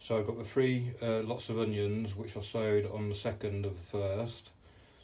So I've got the three lots of onions which I sowed on the 2nd of the 1st.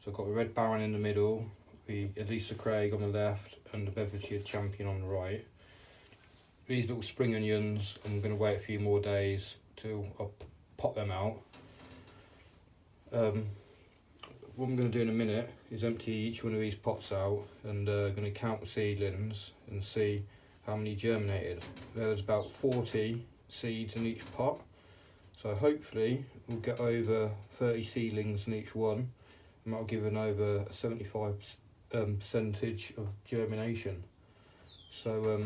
So I've got the Red Baron in the middle, the Elisa Craig on the left, and the Bedfordshire Champion on the right. These little spring onions, I'm going to wait a few more days till I pop them out. What I'm going to do in a minute is empty each one of these pots out, and going to count the seedlings and see how many germinated. There's about 40 seeds in each pot, so hopefully we'll get over 30 seedlings in each one, and that'll give an over a 75% percentage of germination. So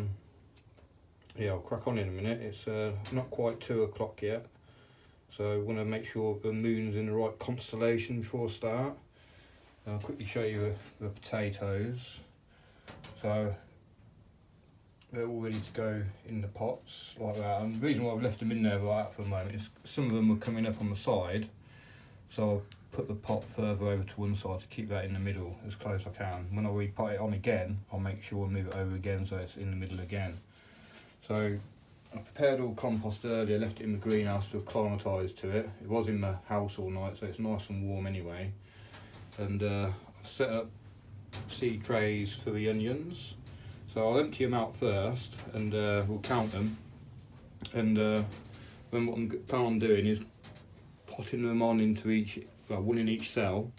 yeah, I'll crack on in a minute. It's not quite 2 o'clock yet, so I want to make sure the moon's in the right constellation before I start. I'll quickly show you the potatoes. So they're all ready to go in the pots like that. And the reason why I've left them in there like that for a moment is some of them are coming up on the side, so I'll put the pot further over to one side to keep that in the middle as close as I can. When I re-pot it on again, I'll make sure I move it over again so it's in the middle again. So I prepared all compost earlier, left it in the greenhouse to acclimatise to it. It was in the house all night, so it's nice and warm anyway. And I've set up seed trays for the onions. So I'll empty them out first, and we'll count them. And then what I'm planning on doing is potting them on into each, well, one in each cell.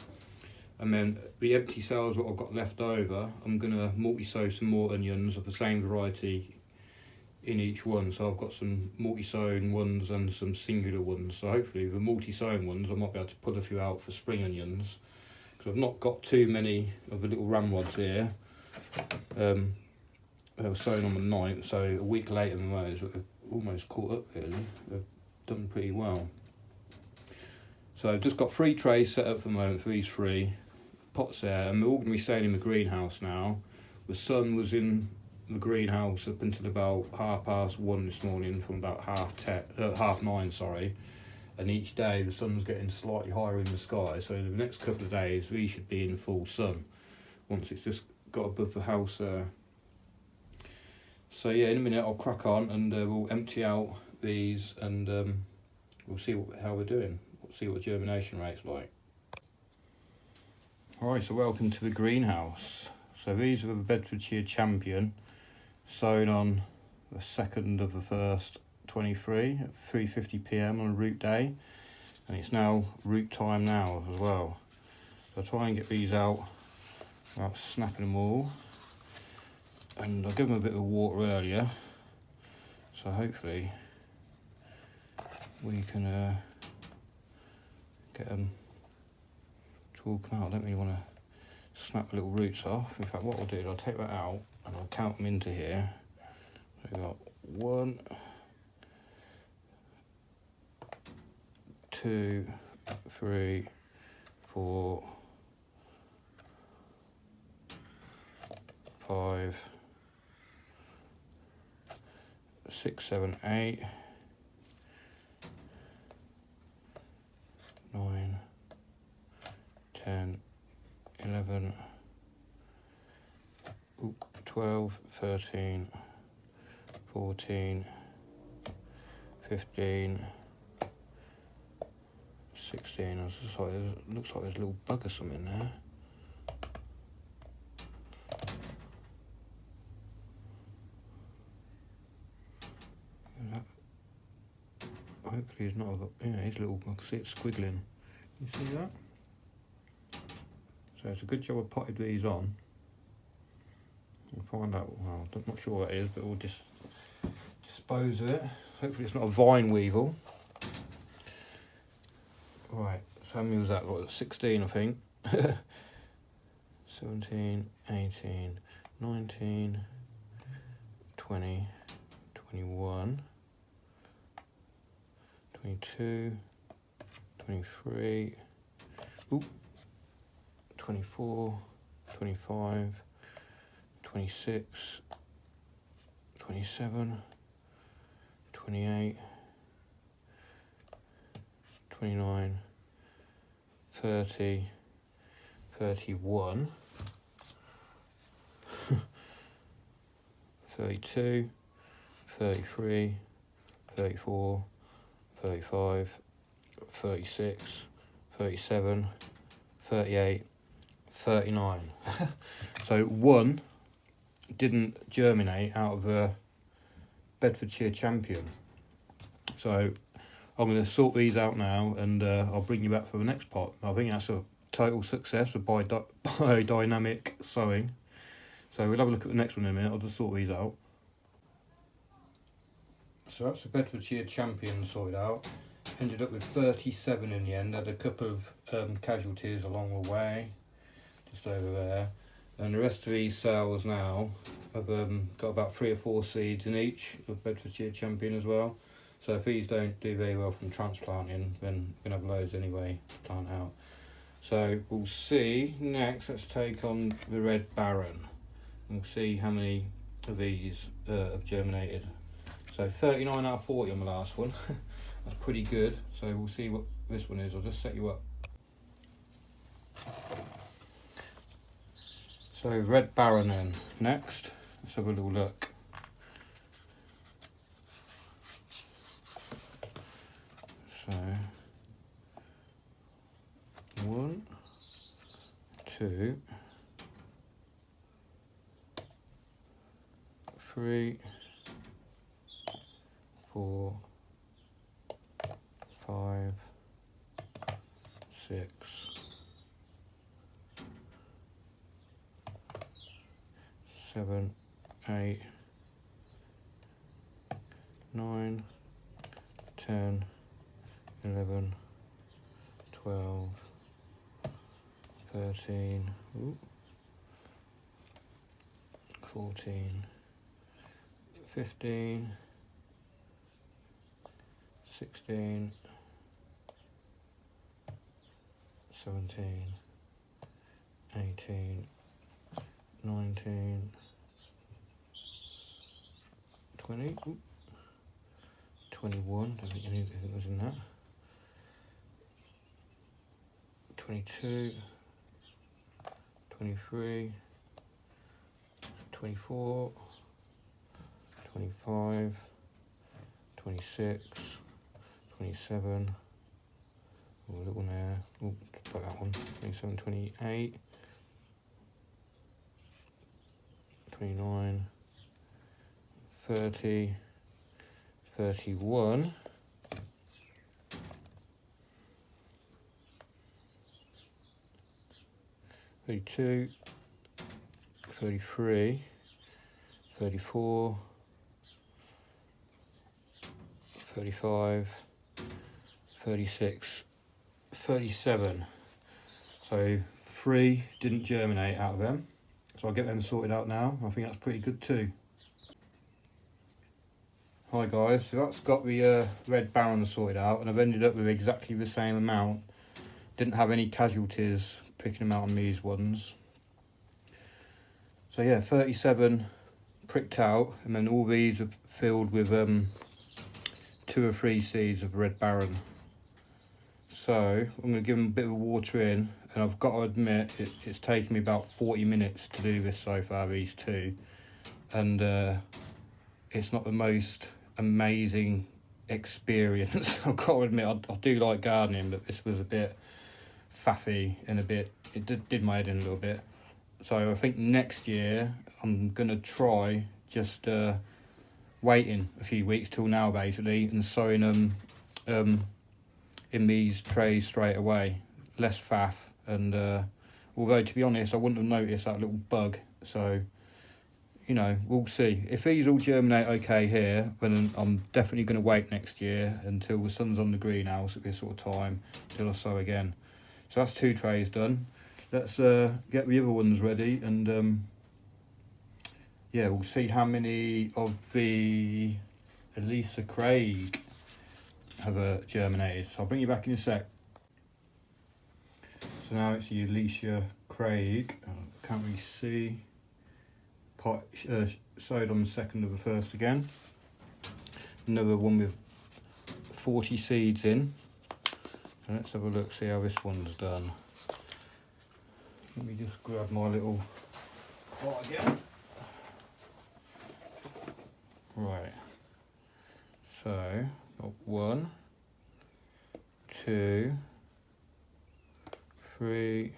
And then the empty cells what I've got left over, I'm going to multi-sow some more onions of the same variety in each one. So I've got some multi-sown ones and some singular ones. So hopefully the multi-sown ones I might be able to pull a few out for spring onions, because I've not got too many of the little ramrods here. They were sown on the 9th, so a week later than those, but they've almost caught up really. They've done pretty well. So I've just got 3 trays set up for the moment for these 3 pots there, and they're all going to be staying in the greenhouse now. The sun was in the greenhouse up until about 1:30 this morning, from about 9:30, sorry. And each day the sun's getting slightly higher in the sky, so in the next couple of days we should be in full sun once it's just got above the house there. So yeah, in a minute I'll crack on, and we'll empty out these, and we'll see how we're doing. We'll see what the germination rate's like. Alright, so welcome to the greenhouse. So these are the Bedfordshire Champion, sown on the 2nd of the 1st, 23 at 3:50 PM on a root day, and it's now root time now as well. So I'll try and get these out without snapping them all, and I'll give them a bit of water earlier, so hopefully we can get them to all come out. I don't really want to snap the little roots off. In fact, what I'll do is I'll take that out and I'll count them into here. So we've got 1, 2, 3, 4, 5, 6, 7, 8, 9, 10, 11, 12, 13, 14, 15, 16. It looks like there's a little bug or something there. Hopefully he's not, yeah, he's a little, I can see it squiggling. You see that? So it's a good job I potted these on. We'll find out, well, I'm not sure what it is, but we'll just dispose of it. Hopefully it's not a vine weevil. Right, so how many was that? What, 16 I think. 17, 18, 19, 20, 21, 22, 23, 24, 25, 26, 27, 28, 29, 30, 31, 32, 33, 34, 35, 36, 37, 38, 39. So one didn't germinate out of a Bedfordshire Champion. So I'm going to sort these out now, and I'll bring you back for the next pot. I think that's a total success with biodynamic sowing. So we'll have a look at the next one in a minute. I'll just sort these out. So that's the Bedfordshire Champion sorted out. Ended up with 37 in the end. Had a couple of casualties along the way, just over there. And the rest of these cells now have got about 3 or 4 seeds in each of Bedfordshire Champion as well. So if these don't do very well from transplanting, then we're going to have loads anyway to plant out. So we'll see next. Let's take on the Red Baron. We'll see how many of these have germinated. So 39 out of 40 on the last one. That's pretty good. So we'll see what this one is. I'll just set you up. So Red Baron then next. Let's have a little look. So 1, 2, 3, 4, 5, 6, 7, 8, 9, 10, 11, 12, 13, 14, 15, 16, 17, 18, 19, 20, 21, don't think anything was in that, 22, 23, 24, 25, 26, 27, oh, a little one there, oh, put that one, 27, 28, 29, 30, 31, 32, 33, 34, 35, 36, 37. So 3 didn't germinate out of them. So I'll get them sorted out now. I think that's pretty good too. Hi guys, so that's got the Red Baron sorted out, and I've ended up with exactly the same amount. Didn't have any casualties picking them out on these ones. So yeah, 37 pricked out, and then all these are filled with 2 or 3 seeds of Red Baron. So I'm going to give them a bit of water in, and I've got to admit it's taken me about 40 minutes to do this so far, these 2, and it's not the most amazing experience. I've got to admit I do like gardening, but this was a bit faffy and it did my head in a little bit. So I think next year I'm going to try just waiting a few weeks till now basically, and sowing them in these trays straight away. Less faff, and although to be honest I wouldn't have noticed that little bug, so you know, we'll see. If these all germinate okay here, then I'm definitely going to wait next year until the sun's on the greenhouse at this sort of time, till I sow again. So that's 2 trays done. Let's get the other ones ready, and yeah, we'll see how many of the Elisa Craig have germinated. So I'll bring you back in a sec. So now it's the Elisa Craig. Can't really see. Pot sowed on the 2nd of the 1st again. Another one with 40 seeds in. So let's have a look, see how this one's done. Let me just grab my little pot again. Right. So got 1, 2, 3,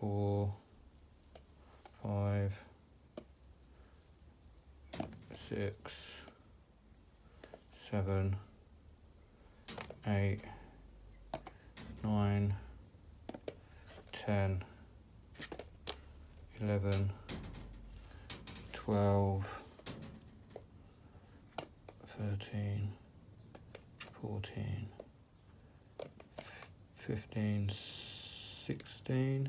4, 5, 6, 7, 8, 9, 10, 11, 12, 13, 14, 15, 16,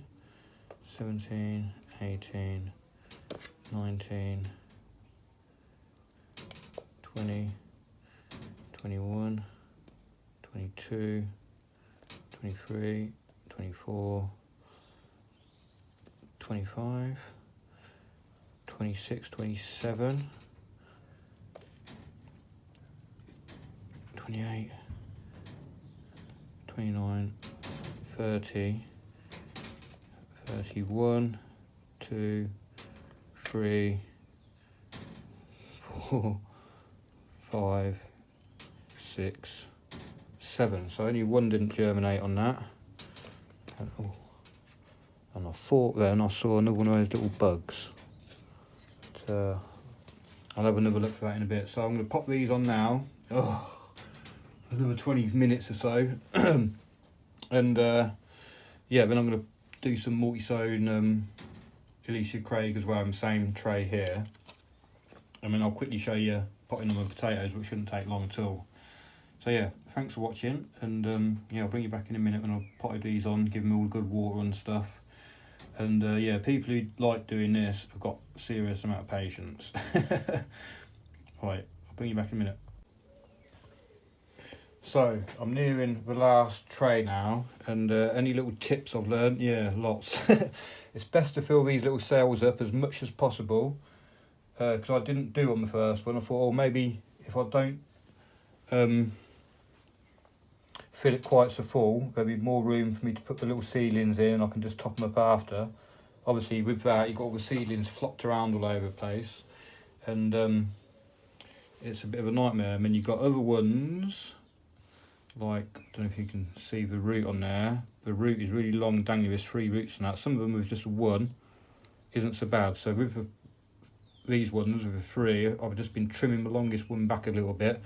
17, 18, 19, 20, 21, 22, 23, 24, 25, 26, 27, 28, 29, 30, 31, 2, 3, 4, 5, 6, 7. So only one didn't germinate on that. And, and I thought then I saw another one of those little bugs. But, I'll have another look for that in a bit. So I'm going to pop these on now. Oh, another 20 minutes or so. And yeah, then I'm going to do some multi-sown Alicia Craig as well in the same tray here. And then I'll quickly show you potting them with potatoes, which shouldn't take long at all. So yeah, thanks for watching, and yeah, I'll bring you back in a minute when I've potted these on, give them all good water and stuff. And yeah, people who like doing this have got a serious amount of patience. Right, I'll bring you back in a minute. So I'm nearing the last tray now, and any little tips I've learned? Yeah, lots. It's best to fill these little cells up as much as possible, because I didn't do on the first one. I thought, oh, maybe if I don't fill it quite so full, there'll be more room for me to put the little seedlings in, and I can just top them up after. Obviously with that you've got all the seedlings flopped around all over the place, and it's a bit of a nightmare. I mean, you've got other ones, like, I don't know if you can see the root on there. The root is really long, dangly, there's 3 roots and that. Some of them with just 1 isn't so bad. So with these ones with the 3, I've just been trimming the longest one back a little bit,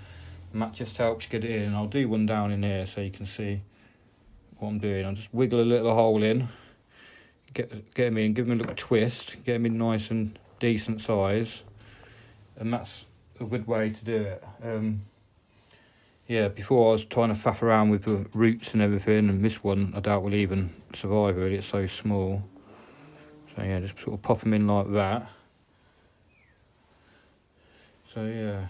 and that just helps get it in. I'll do one down in here so you can see what I'm doing. I'll just wiggle a little hole in, get them in, give them a little twist, get them in nice and decent size, and that's a good way to do it. Yeah, before I was trying to faff around with the roots and everything, and this one I doubt will even survive really, it's so small. So yeah, just sort of pop them in like that. So yeah,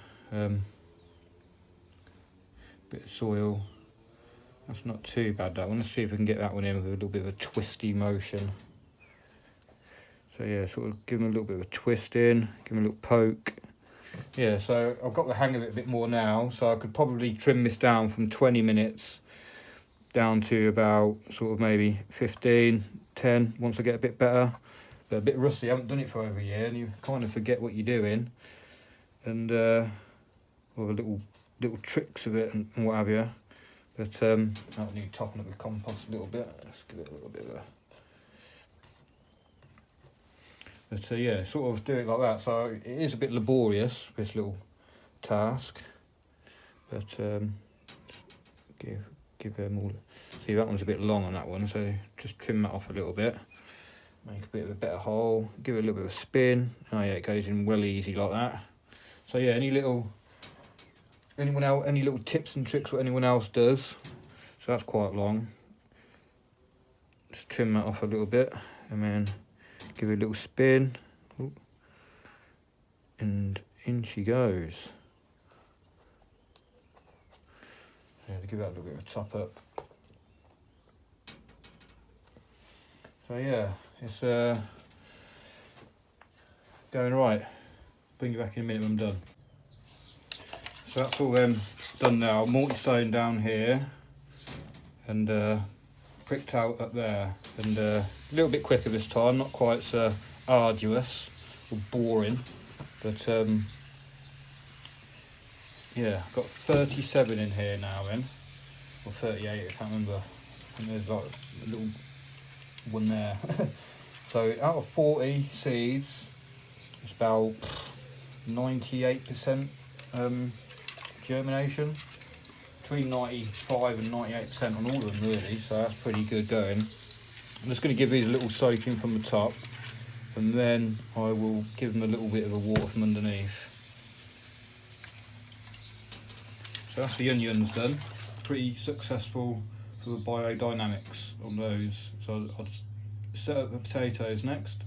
bit of soil, that's not too bad, that one. Let's see if we can get that one in with a little bit of a twisty motion. So yeah, sort of give them a little bit of a twist in, give them a little poke. Yeah, so I've got the hang of it a bit more now, so I could probably trim this down from 20 minutes down to about sort of maybe 15, 10 once I get a bit better. But a bit rusty, I haven't done it for over a year, and you kind of forget what you're doing, and all the little tricks of it and what have you. But I need topping up with compost a little bit. Let's give it a little bit of a... But yeah, sort of do it like that. So it is a bit laborious, this little task. But give them all... See, that one's a bit long on that one, so just trim that off a little bit. Make a bit of a better hole. Give it a little bit of a spin. Oh yeah, it goes in well easy like that. So yeah, any little tips and tricks what anyone else does? So that's quite long. Just trim that off a little bit, and then give it a little spin. Ooh. And in she goes. Yeah, to give that a little bit of a top up. So yeah, it's going right. Bring you back in a minute when I'm done. So that's all done now. Multi-sown down here, and pricked out up there, and a little bit quicker this time, not quite so arduous or boring, but yeah, I've got 37 in here now then. or 38, I can't remember. And there's like a little one there. So out of 40 seeds, it's about 98% germination, between 95 and 98% on all of them really, so that's pretty good going. I'm just going to give these a little soaking from the top, and then I will give them a little bit of a water from underneath. So that's the onions done. Pretty successful for the biodynamics on those. So I'll set up the potatoes next.